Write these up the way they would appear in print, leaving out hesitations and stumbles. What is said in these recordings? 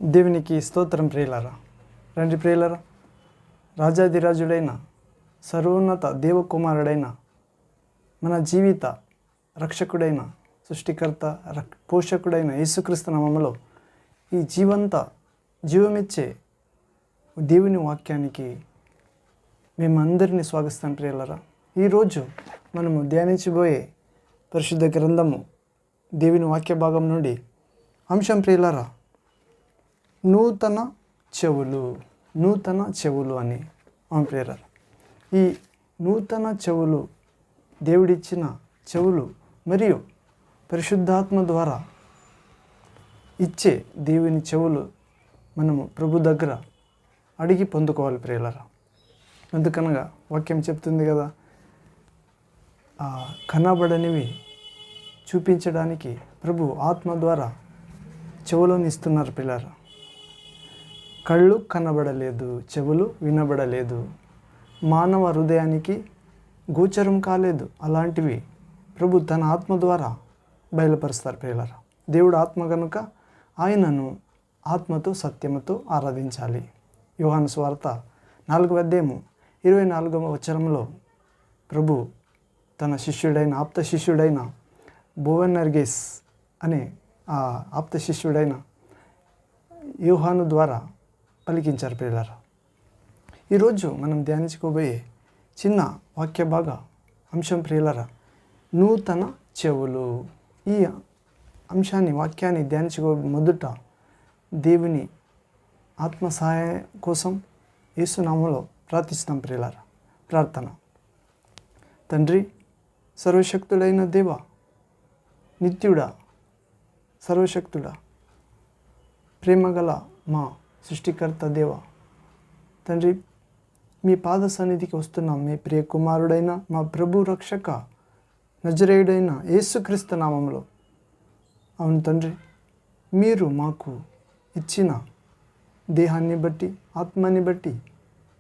దేవునికి స్తోత్రం ప్రియులారా. రండి ప్రియులారా, రాజాదిరాజుడైన సర్వోన్నత దేవకుమారుడైన మన జీవిత రక్షకుడైన సృష్టికర్త పోషకుడైన యేసుక్రీస్తు నామములో ఈ జీవమిచ్చే దేవుని వాక్యానికి మేమందరినీ స్వాగతిస్తాం ప్రియులారా. ఈరోజు మనము ధ్యానించబోయే పరిశుద్ధ గ్రంథము దేవుని వాక్య భాగం నుండి అంశం ప్రియులారా, నూతన చెవులు అని ప్రియులారా. ఈ నూతన చెవులు దేవుడిచ్చిన చెవులు మరియు పరిశుద్ధాత్మ ద్వారా ఇచ్చే దేవుని చెవులు మనము ప్రభు దగ్గర అడిగి పొందుకోవాలి ప్రియులారా. ఎందుకనగా వాక్యం చెప్తుంది కదా, కనబడనివి చూపించడానికి ప్రభు ఆత్మ ద్వారా చెవులను ఇస్తున్నారు పిల్లరా. కళ్ళు కనబడలేదు, చెవులు వినబడలేదు, మానవ హృదయానికి గోచరం కాలేదు. అలాంటివి ప్రభు తన ఆత్మ ద్వారా బయలుపరుస్తారు ప్రియులారా. దేవుడు ఆత్మ కనుక ఆయనను ఆత్మతో సత్యముతో ఆరాధించాలి. యోహాను సువార్త 4:24 ప్రభు తన శిష్యుడైన ఆప్త శిష్యుడైన బోవెనర్గేస్ అనే ఆ ఆప్త శిష్యుడైన యోహాను ద్వారా పలికించారు ప్రియులారా. ఈరోజు మనం ధ్యానించుకోబోయే చిన్న వాక్య భాగ అంశం ప్రియులారా, నూతన చెవులు. ఈ అంశాన్ని వాక్యాన్ని ధ్యానించుకో మొదట దేవుని ఆత్మ సహాయం కోసం యేసునామములో ప్రార్థిస్తాం ప్రియులారా. ప్రార్థన. తండ్రి, సర్వశక్తుడైన దేవ, నిత్యుడా, సర్వశక్తుడా, ప్రేమగల మా సృష్టికర్త దేవ, తండ్రి, మీ పాద సన్నిధికి వస్తున్నాం. మీ ప్రియ కుమారుడైన మా ప్రభు రక్షక నజరేయుడైన యేసుక్రీస్తు నామములో. అవును తండ్రి, మీరు మాకు ఇచ్చిన దేహాన్ని బట్టి, ఆత్మని బట్టి,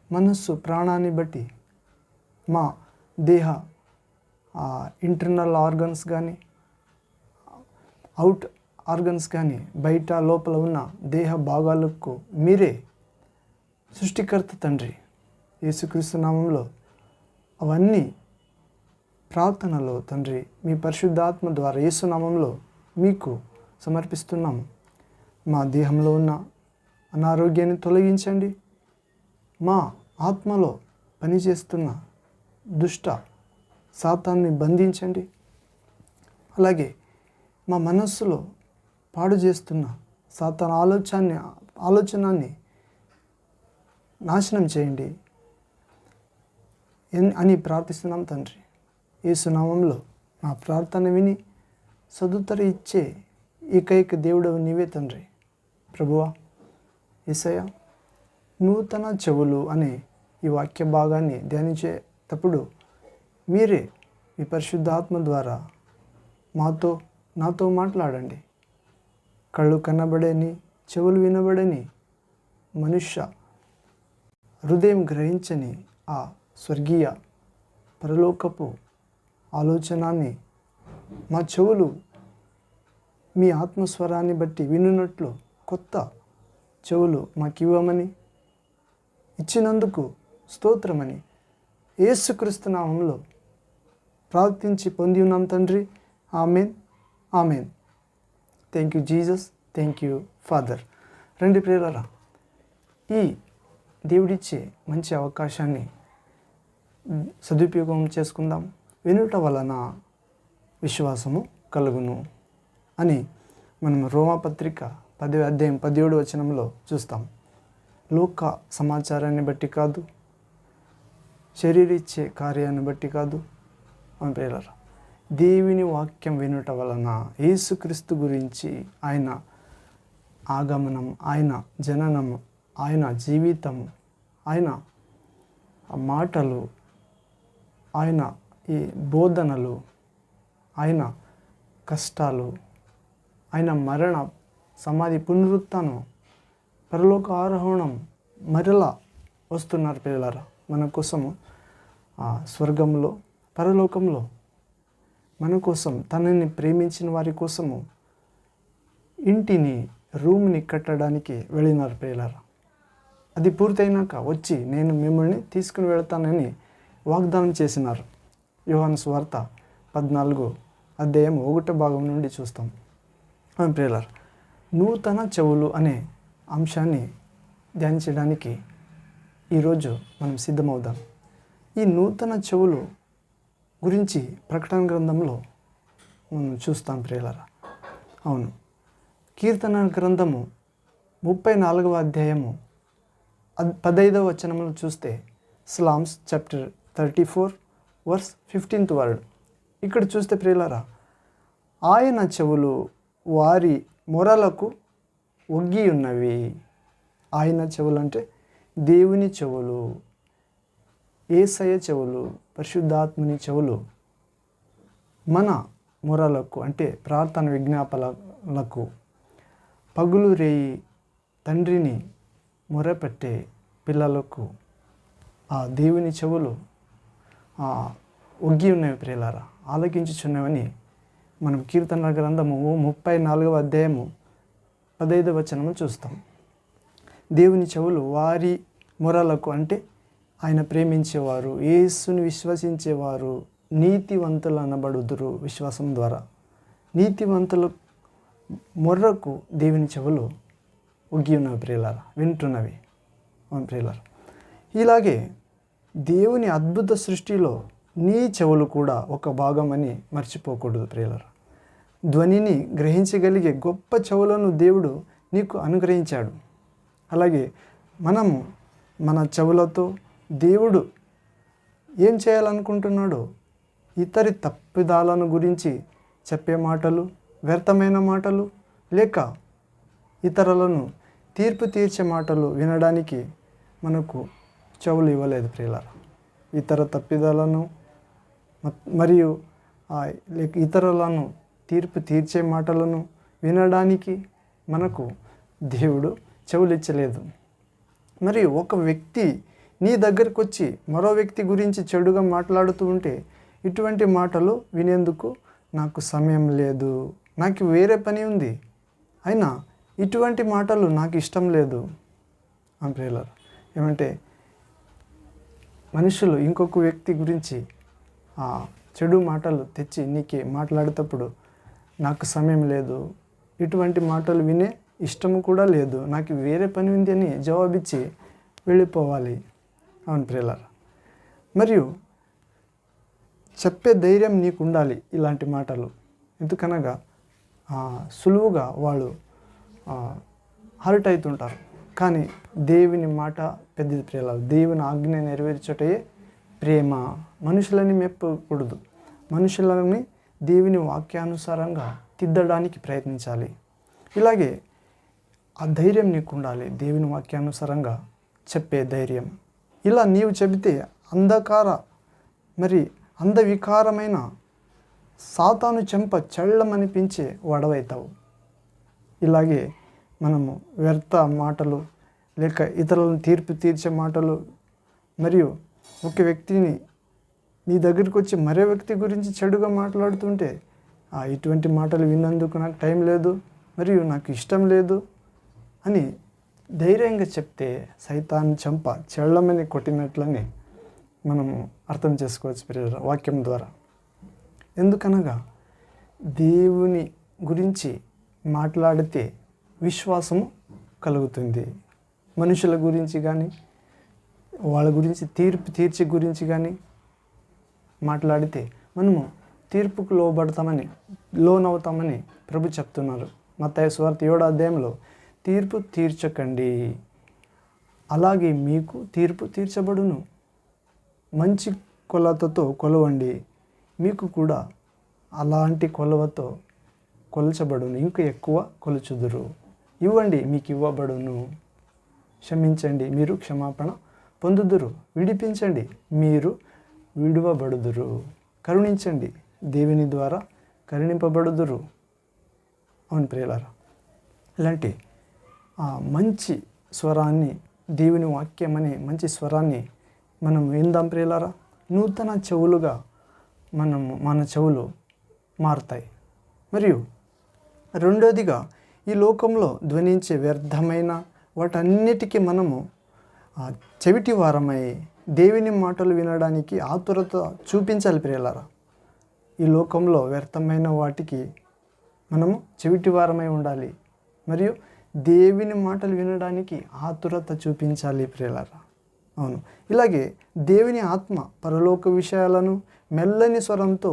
మనస్సు ప్రాణాన్ని బట్టి, మా దేహ ఇంటర్నల్ ఆర్గన్స్ కానీ అవుట్ ఆర్గన్స్ కానీ బయట లోపల ఉన్న దేహ భాగాలకు మీరే సృష్టికర్త తండ్రి. యేసుక్రీస్తు నామంలో అవన్నీ ప్రార్థనలో తండ్రి మీ పరిశుద్ధాత్మ ద్వారా యేసునామంలో మీకు సమర్పిస్తున్నాము. మా దేహంలో ఉన్న అనారోగ్యాన్ని తొలగించండి. మా ఆత్మలో పనిచేస్తున్న దుష్ట సాతాన్ని బంధించండి. అలాగే మా మనస్సులో పాడు చేస్తున్న సాతాన్ ఆలోచనని నాశనం చేయండి అని ప్రార్థిస్తున్నాం తండ్రి. యేసునామంలో మా ప్రార్థన విని సదుత్తర ఇచ్చే ఏకైక దేవుడవు నీవే తండ్రి. ప్రభువా, యేసయ్య, నూతన చెవులు అనే ఈ వాక్య భాగాన్ని ధ్యానించేటప్పుడు మీరే మీ పరిశుద్ధాత్మ ద్వారా నాతో మాట్లాడండి. కళ్ళు కనబడని, చెవులు వినబడని, మనుష్య హృదయం గ్రహించని ఆ స్వర్గీయ పరలోకపు ఆలోచనాన్ని మా చెవులు మీ ఆత్మస్వరాన్ని బట్టి వినున్నట్లు కొత్త చెవులు మాకివ్వమని, ఇచ్చినందుకు స్తోత్రమని యేసుక్రీస్తు నామములో ప్రార్థించి పొంది ఉన్నాం తండ్రి. Amen, amen. Thank you Jesus, thank you father. రండి ప్రియులారా, ఈ దేవుడిచ్చే మంచి అవకాశాన్ని సదుపయోగం చేసుకుందాం. వినుట వలన విశ్వాసము కలుగును అని మనం రోమాపత్రిక 10:17 చూస్తాం. లోక సమాచారాన్ని బట్టి కాదు, శరీరిచ్చే కార్యాన్ని బట్టి కాదు అని ప్రియులారా, దేవుని వాక్యం వినుట వలన యేసుక్రీస్తు గురించి, ఆయన ఆగమనం, ఆయన జననము, ఆయన జీవితము, ఆయన మాటలు, ఆయన ఈ బోధనలు, ఆయన కష్టాలు, ఆయన మరణ, సమాధి, పునరుత్థానం, పరలోక ఆరోహణం, మరలా వస్తున్నారు పిల్లలారా మన కోసము. స్వర్గంలో, పరలోకంలో మన కోసం, తనని ప్రేమించిన వారి కోసము ఇంటిని రూమ్ని కట్టడానికి వెళ్ళినారు ప్రియులారా. అది పూర్తయినాక వచ్చి నేను మిమ్మల్ని తీసుకుని వెళ్తానని వాగ్దానం చేసినారు. యోహాను సువార్త 14 అధ్యాయం 1 భాగం నుండి చూస్తాం. ప్రియులారా, నూతన చెవులు అనే అంశాన్ని ధ్యానించడానికి ఈరోజు మనం సిద్ధమవుదాం. ఈ నూతన చెవులు గురించి ప్రకటన గ్రంథంలో మనం చూస్తాం ప్రియులారా. అవును, కీర్తన గ్రంథము 34వ అధ్యాయము 15వ వచనంలో చూస్తే slams chapter 34 verse 15th word. ఇక్కడ చూస్తే ప్రియులారా, ఆయన చెవులు వారి మొరలకు ఒగ్గి ఉన్నవి. ఆయన చెవులు అంటే దేవుని చెవులు, యేసయ్య చెవులు, పరిశుద్ధాత్మని చెవులు మన మొరలకు అంటే ప్రార్థన విజ్ఞాపనలకు పగులు రేయి తండ్రిని మొరపెట్టే పిల్లలకు ఆ దేవుని చెవులు ఒగ్గి ఉన్నవి ప్రియులారా, ఆలకించుచున్నవని మనం కీర్తన గ్రంథము 34వ అధ్యాయము 15వ వచనము చూస్తాం. దేవుని చెవులు వారి మొరలకు అంటే ఆయన ప్రేమించేవారు, యేసుని విశ్వసించేవారు నీతివంతులు అనబడుదురు. విశ్వాసం ద్వారా నీతివంతుల మొర్రకు దేవుని చెవులు ఒగ్గి ఉన్నవి ప్రియులారా, వింటున్నవి. అవును ప్రియులారా, ఇలాగే దేవుని అద్భుత సృష్టిలో నీ చెవులు కూడా ఒక భాగం అని మర్చిపోకూడదు ప్రియులారా. ధ్వనిని గ్రహించగలిగే గొప్ప చెవులను దేవుడు నీకు అనుగ్రహించాడు. అలాగే మనము మన చెవులతో దేవుడు ఏం చేయాలనుకుంటున్నాడో, ఇతరి తప్పిదాలను గురించి చెప్పే మాటలు, వ్యర్థమైన మాటలు, లేక ఇతరులను తీర్పు తీర్చే మాటలు వినడానికి మనకు చెవులు ఇవ్వలేదు ప్రియులారా. ఇతర తప్పిదాలను మరియు లేక ఇతరులను తీర్పు తీర్చే మాటలను వినడానికి మనకు దేవుడు చెవులు ఇచ్చలేదు. మరియు ఒక వ్యక్తి నీ దగ్గరకు వచ్చి మరో వ్యక్తి గురించి చెడుగా మాట్లాడుతూ ఉంటే, ఇటువంటి మాటలు వినేందుకు నాకు సమయం లేదు, నాకు వేరే పని ఉంది, అయినా ఇటువంటి మాటలు నాకు ఇష్టం లేదు అని ప్రియులారా. ఏమంటే మనుషులు ఇంకొక వ్యక్తి గురించి చెడు మాటలు తెచ్చి నీకు మాట్లాడేటప్పుడు నాకు సమయం లేదు, ఇటువంటి మాటలు వినే ఇష్టము కూడా లేదు, నాకు వేరే పని ఉంది అని జవాబిచ్చి వెళ్ళిపోవాలి. అవును ప్రియులారా, మరియు చెప్పే ధైర్యం నీకు ఉండాలి ఇలాంటి మాటలు. ఎందుకనగా సులువుగా వాళ్ళు హర్ట్ అవుతుంటారు. కానీ దేవుని మాట పెద్దది ప్రియులారా. దేవుని ఆజ్ఞ నెరవేర్చుటయే ప్రేమ. మనుషులని మెప్పకూడదు, మనుషులని దేవుని వాక్యానుసారంగా తిద్దడానికి ప్రయత్నించాలి. ఇలాగే ఆ ధైర్యం నీకు ఉండాలి, దేవుని వాక్యానుసారంగా చెప్పే ధైర్యం. ఇలా నీవు చెబితే అందవికారమైన సాతాను చెంప చల్లమనిపించే వాడవైతావు. ఇలాగే మనము వ్యర్థ మాటలు లేక ఇతరులను తీర్పు తీర్చే మాటలు, మరియు ఒక వ్యక్తిని నీ దగ్గరికి వచ్చి మరో వ్యక్తి గురించి చెడుగా మాట్లాడుతుంటే, ఇటువంటి మాటలు విన్నందుకు నాకు టైం లేదు మరియు నాకు ఇష్టం లేదు అని ధైర్యంగా చెప్తే సైతాన్ చెంప చెళ్ళమని కొట్టినట్లని మనము అర్థం చేసుకోవచ్చు ప్రియులారా వాక్యం ద్వారా. ఎందుకనగా దేవుని గురించి మాట్లాడితే విశ్వాసము కలుగుతుంది. మనుషుల గురించి కానీ వాళ్ళ గురించి తీర్పు తీర్చే గురించి కానీ మాట్లాడితే మనము తీర్పుకు లోనవుతామని ప్రభు చెప్తున్నారు. మత్తయి సువార్త 7వ అధ్యాయంలో తీర్పు తీర్చకండి, అలాగే మీకు తీర్పు తీర్చబడును. మంచి కొలతతో కొలవండి, మీకు కూడా అలాంటి కొలవతో కొలచబడును. ఇంకా ఎక్కువ కొలుచుదురు. ఇవ్వండి, మీకు ఇవ్వబడును. క్షమించండి, మీరు క్షమాపణ పొందుదురు. విడిపించండి, మీరు విడువబడుదురు. కరుణించండి, దేవుని ద్వారా కరుణింపబడుదురు. అవును ప్రియులారా, ఇలాంటి మంచి స్వరాన్ని, దేవుని వాక్యం అనే మంచి స్వరాన్ని మనం విందాం ప్రియులారా. నూతన చెవులుగా మన చెవులు మారుతాయి. మరియు రెండోదిగా ఈ లోకంలో ధ్వనించే వ్యర్థమైన వాటన్నిటికీ మనము చెవిటి వారమై దేవుని మాటలు వినడానికి ఆతురత చూపించాలి ప్రియులారా. ఈ లోకంలో వ్యర్థమైన వాటికి మనము చెవిటి వారమై ఉండాలి మరియు దేవుని మాటలు వినడానికి ఆతురత చూపించాలి ప్రియులారా. అవును, ఇలాగే దేవుని ఆత్మ పరలోక విషయాలను మెల్లని స్వరంతో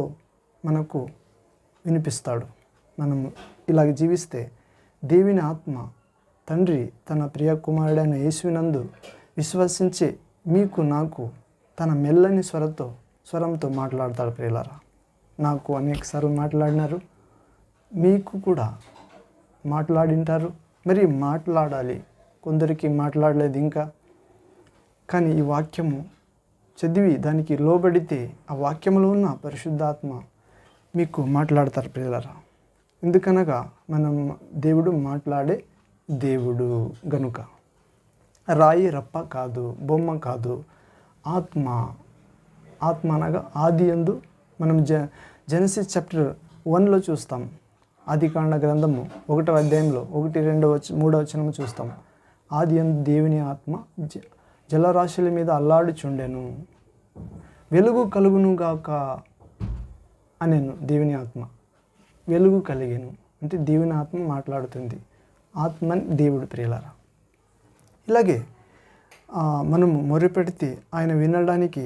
మనకు వినిపిస్తాడు. మనము ఇలాగ జీవిస్తే దేవుని ఆత్మ తండ్రి తన ప్రియ కుమారుడైన యేసునందు విశ్వసించే మీకు నాకు తన మెల్లని స్వరంతో మాట్లాడతాడు ప్రియులారా. నాకు అనేకసార్లు మాట్లాడినారు, మీకు కూడా మాట్లాడింటారు, మరి మాట్లాడాలి. కొందరికి మాట్లాడలేదు ఇంకా, కానీ ఈ వాక్యము చదివి దానికి లోబడితే ఆ వాక్యంలో ఉన్న పరిశుద్ధాత్మ మీకు మాట్లాడతారు ప్రియులారా. ఎందుకనగా మనం దేవుడు మాట్లాడే దేవుడు గనుక. రాయి రప్ప కాదు, బొమ్మ కాదు, ఆత్మ అనగా ఆది యందు మనం జెనసిస్ చాప్టర్ 1లో చూస్తాం. ఆదికాండ గ్రంథము 1వ అధ్యాయంలో 1, 2, 3 వచనము చూస్తాం. ఆది యందు దేవుని ఆత్మ జలరాశుల మీద అల్లాడుచుండెను, వెలుగు కలుగునుగాక అనేను. దేవుని ఆత్మ వెలుగు కలిగెను అంటే దేవుని ఆత్మ మాట్లాడుతుంది. ఆత్మని దేవుడు ప్రియులారా. ఇలాగే మనము మొర్రపెడితే ఆయన వినడానికి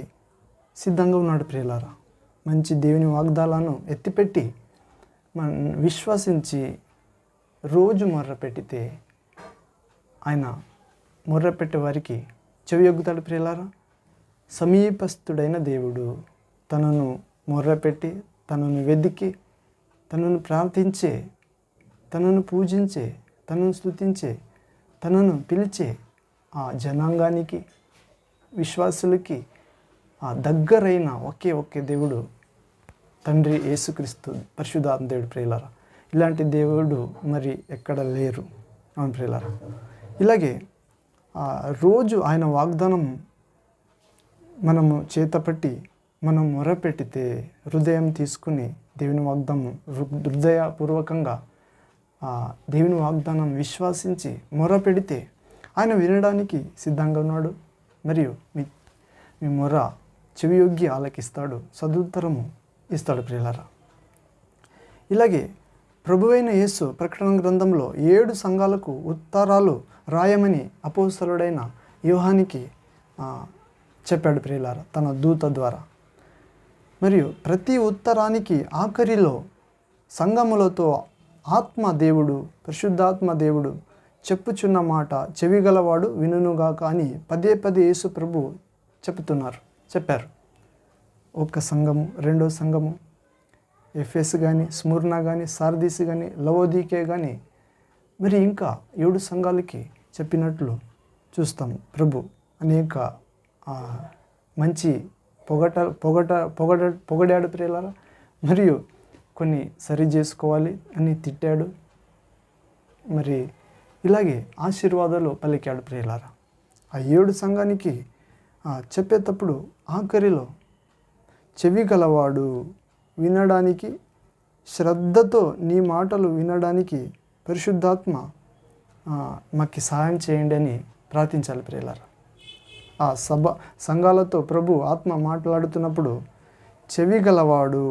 సిద్ధంగా ఉన్నాడు ప్రియులారా. మంచి దేవుని వాగ్దాలను ఎత్తిపెట్టి మనం విశ్వసించి రోజు మొర్రపెట్టితే ఆయన మొర్రపెట్టే వారికి చెవి యొగ్గుతాడు ప్రియులారా. సమీపస్థుడైన దేవుడు తనను మొర్రపెట్టి, తనను వెదికి, తనను ప్రార్థించే, తనను పూజించే, తనను స్తుతించే, తనను పిలిచే ఆ జనాంగానికి, విశ్వాసులకి ఆ దగ్గరైన ఒకే దేవుడు తండ్రి యేసుక్రీస్తు పరిశుద్ధాత్మ దేవుడు ప్రియులారా. ఇలాంటి దేవుడు మరి ఎక్కడ లేరు. అవును ప్రియులారా. ఇలాగే రోజు ఆయన వాగ్దానం మనము చేతపట్టి మనం మొరపెట్టితే, హృదయం తీసుకుని దేవుని వాగ్దానం హృదయపూర్వకంగా దేవుని వాగ్దానం విశ్వసించి మొరపెడితే ఆయన వినడానికి సిద్ధంగా ఉన్నాడు. మరియు మీ మొర చెవియొగ్గి ఆలకిస్తాడు, సదుత్తరము ఇస్తాడు ప్రియులారా. ఇలాగే ప్రభువైన యేసు ప్రకటన గ్రంథంలో 7 సంఘాలకు ఉత్తరాలు రాయమని అపోస్తలుడైన యోహానికి చెప్పాడు ప్రియులారా తన దూత ద్వారా. మరియు ప్రతి ఉత్తరానికి ఆఖరిలో సంఘములతో ఆత్మ దేవుడు, పరిశుద్ధాత్మ దేవుడు చెప్పుచున్న మాట చెవిగలవాడు వినుగాక అని పదే యేసు ప్రభు చెప్పారు. ఒక సంఘము, రెండో సంఘము, ఎఫెస్ కానీ, స్ముర్నా కానీ, సార్దీస్ కానీ, లవోదీకే కానీ, మరి ఇంకా 7 సంఘాలకి చెప్పినట్లు చూస్తాం. ప్రభు అనేక మంచి పొగడాడు ప్రియులారా. మరియు కొన్ని సరి చేసుకోవాలి అని తిట్టాడు. మరి ఇలాగే ఆశీర్వాదాలు పలికాడు ప్రియులారా. ఆ 7 సంఘానికి చెప్పేటప్పుడు ఆఖరిలో చెవి గలవాడు వినడానికి, శ్రద్ధతో నీ మాటలు వినడానికి పరిశుద్ధాత్మ మాకు సహాయం చేయండి అని ప్రార్థించాలి ప్రియులారా. ఆ సంఘాలతో ప్రభు ఆత్మ మాట్లాడుతున్నప్పుడు చెవి గలవాడు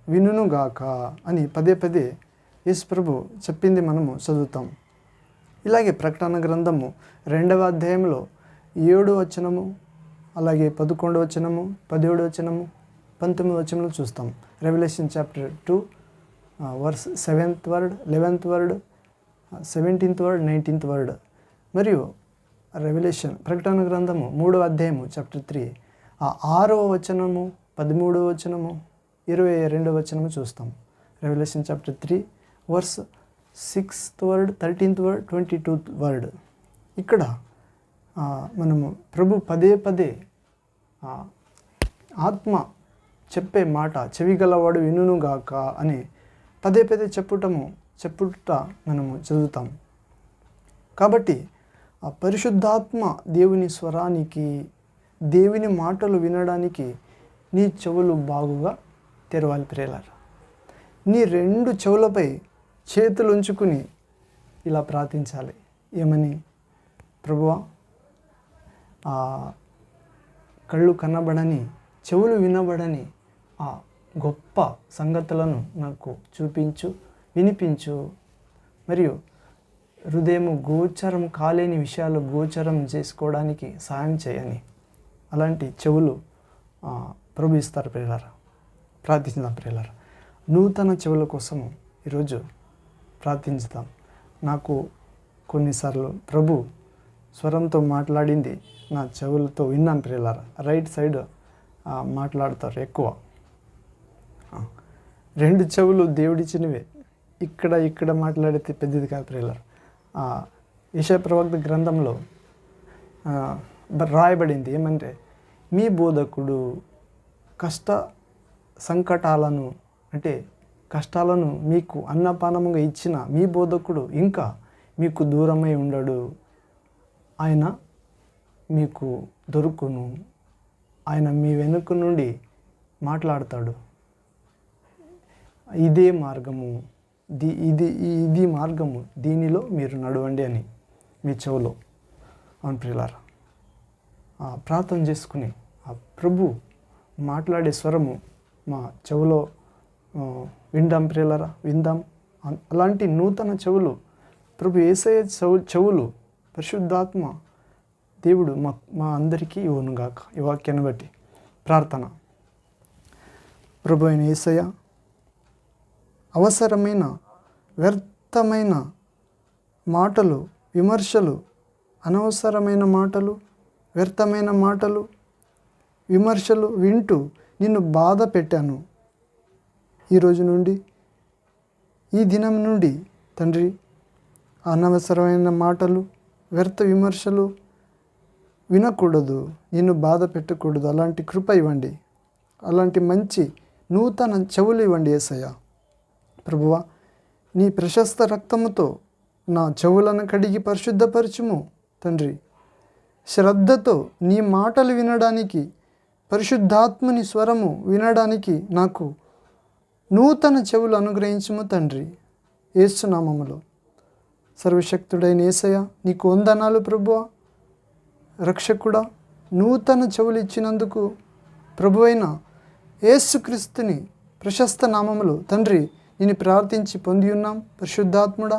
వినుగాక అని పదే యేసు ప్రభు చెప్పింది మనము చదువుతాం. ఇలాగే ప్రకటన గ్రంథము 2వ అధ్యాయంలో 7వ వచనము, అలాగే 11వ వచనము, 17వ వచనము, 19వ వచనంలో చూస్తాం. Revelation chapter 2 verse 7th word, 11th word, 17th word, 19th word. మరియు రెవల్యూషన్ ప్రకటన గ్రంథము 3వ అధ్యాయము చాప్టర్ 3 6వ వచనము, 13వ వచనము, 22వ వచనము చూస్తాం. Revelation chapter 3 verse 6th word, 13th word, 22th word. ఇక్కడ మనము ప్రభు పదే ఆత్మ చెప్పే మాట చెవిగలవాడు వినుగాక అని పదే చెప్పుట మనము చదువుతాం. కాబట్టి ఆ పరిశుద్ధాత్మ దేవుని స్వరానికి, దేవుని మాటలు వినడానికి నీ చెవులు బాగుగా తెరవాలి ప్రియులారా. నీ 2 చెవులపై చేతులు ఉంచుకుని ఇలా ప్రార్థించాలి. ఏమని? ప్రభువా, కళ్ళు కనబడని, చెవులు వినబడని ఆ గొప్ప సంగతులను నాకు చూపించు, వినిపించు, మరియు హృదయము గోచరం కాలేని విషయాలు గోచరం చేసుకోవడానికి సాయం చేయని. అలాంటి చెవులు ప్రభు ఇస్తారు ప్రియులారా. ప్రార్థించుదాం ప్రియులారా. నూతన చెవుల కోసము ఈరోజు ప్రార్థించుదాం. నాకు కొన్నిసార్లు ప్రభు స్వరంతో మాట్లాడింది నా చెవులతో విన్నాను ప్రియులారా. రైట్ సైడ్ మాట్లాడతారు ఎక్కువ. 2 చెవులు దేవుడిచ్చినవే. ఇక్కడ మాట్లాడితే పెద్దది కాదు ప్రియులారా. యెషయా ప్రవక్త గ్రంథంలో రాయబడింది ఏమంటే, మీ బోధకుడు సంకటాలను అంటే కష్టాలను మీకు అన్నపానముగా ఇచ్చిన మీ బోధకుడు ఇంకా మీకు దూరమై ఉండడు. ఆయన మీకు దొరుకును. ఆయన మీ వెనుక నుండి మాట్లాడతాడు. ఇదే మార్గము, ఇది మార్గము, దీనిలో మీరు నడవండి అని మీ చెవులో. అవును ప్రియులారా, ప్రార్థన చేసుకుని ఆ ప్రభు మాట్లాడే స్వరము మా చెవులో విందాం ప్రియులారా, విందాం. అలాంటి నూతన చెవులు ప్రభు యేసయ్య చెవులు పరిశుద్ధాత్మ దేవుడు మా అందరికీ ఇవ్వనుగాక. ఈ వాక్యాన్ని బట్టి ప్రార్థన. ప్రభు అయిన యేసయ్య, అవసరమైన వ్యర్థమైన మాటలు, విమర్శలు, అనవసరమైన మాటలు, వ్యర్థమైన మాటలు, విమర్శలు వింటూ నిన్ను బాధ పెట్టాను. ఈరోజు నుండి, ఈ దినం నుండి తండ్రి, అనవసరమైన మాటలు, వ్యర్థ విమర్శలు వినకూడదు, నిన్ను బాధ పెట్టకూడదు. అలాంటి కృప ఇవ్వండి. అలాంటి మంచి నూతన చెవులు ఇవ్వండి యేసయ్య. ప్రభువా, నీ ప్రశస్త రక్తముతో నా చెవులను కడిగి పరిశుద్ధపరచుము తండ్రి. శ్రద్ధతో నీ మాటలు వినడానికి, పరిశుద్ధాత్ముని స్వరము వినడానికి నాకు నూతన చెవులు అనుగ్రహించుము తండ్రి. యేసు నామములో. సర్వశక్తుడైన యేసయ్య, నీకు వందనాలు ప్రభువా. రక్షకుడా, నూతన చెవులు ఇచ్చినందుకు ప్రభువైన యేసుక్రీస్తుని ప్రశస్త నామములు తండ్రి నేను ప్రార్థించి పొంది ఉన్నాం. పరిశుద్ధాత్ముడా,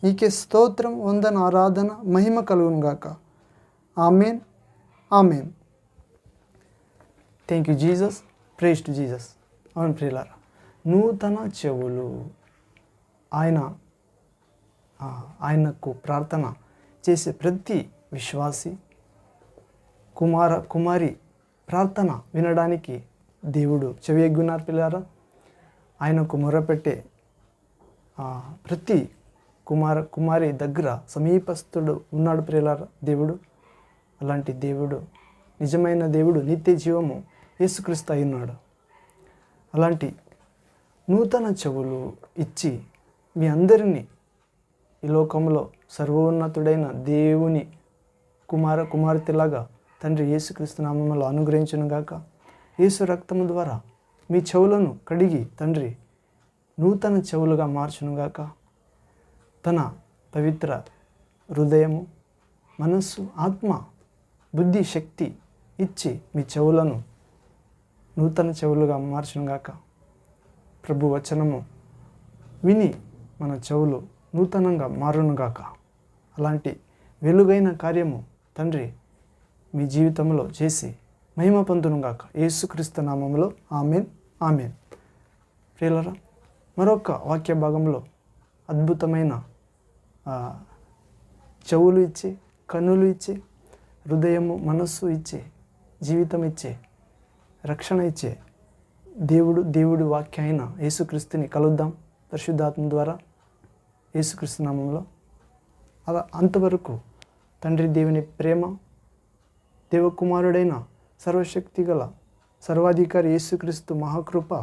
నీకే స్తోత్రం, వందన, ఆరాధన, మహిమ కలుగును గాక. Amen, amen. Thank you Jesus. Praise to Jesus. అవును ప్రియులారా, నూతన చెవులు. ఆయనకు ప్రార్థన చేసే ప్రతి విశ్వాసి, కుమారి ప్రార్థన వినడానికి దేవుడు చెవియొగ్గున్నారు పిల్లారా. ఆయనకు మొరపెట్టే ప్రతి కుమారి దగ్గర సమీపస్థుడు ఉన్నాడు ప్రియులారా దేవుడు. అలాంటి దేవుడు, నిజమైన దేవుడు, నిత్య జీవము యేసుక్రీస్తు అయి ఉన్నాడు. అలాంటి నూతన చెవులు ఇచ్చి మీ అందరినీ ఈ లోకంలో సర్వోన్నతుడైన దేవుని కుమార్తెలాగా తండ్రి యేసుక్రీస్తు నామములో అనుగ్రహించును గాక. యేసు రక్తము ద్వారా మీ చెవులను కడిగి తండ్రి నూతన చెవులుగా మార్చునుగాక. తన పవిత్ర హృదయము, మనస్సు, ఆత్మ, బుద్ధి, శక్తి ఇచ్చి మీ చెవులను నూతన చెవులుగా మార్చునుగాక. ప్రభు వచనము విని మన చెవులు నూతనంగా మారునుగాక. అలాంటి వెలుగైన కార్యము తండ్రి మీ జీవితంలో చేసి మహిమ పొందునుగాక. యేసుక్రీస్తు నామములో ఆమెన్, ఆమెన్. ప్రియులారా, మరొక వాక్య భాగంలో అద్భుతమైన చెవులు ఇచ్చి, కన్నులు ఇచ్చి, హృదయము, మనస్సు ఇచ్చి, జీవితం ఇచ్చే, రక్షణ ఇచ్చే దేవుడి వాక్య అయిన యేసుక్రీస్తుని కలుద్దాం పరిశుద్ధాత్మ ద్వారా యేసుక్రీస్తు నామంలో. అలా అంతవరకు తండ్రి దేవుని ప్రేమ, దేవకుమారుడైన సర్వశక్తి గల సర్వాధికారి యేసుక్రీస్తు మహాకృప,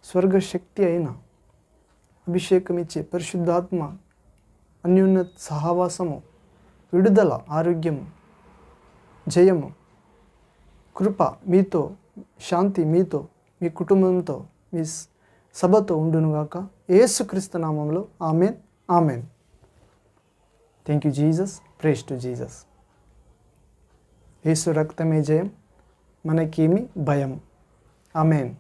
స్వర్గశక్తి అయిన అభిషేకం ఇచ్చే పరిశుద్ధాత్మ అన్యోన్య సహవాసము, విడుదల, ఆరోగ్యము, జయము, కృప మీతో, శాంతి మీతో, మీ కుటుంబంతో, మీ సభతో ఉండునుగాక. యేసుక్రీస్తు నామంలో amen, amen. Thank you Jesus, praise to Jesus. Yesu రక్తమే జయం, మనకేమి భయం. ఆమేన్.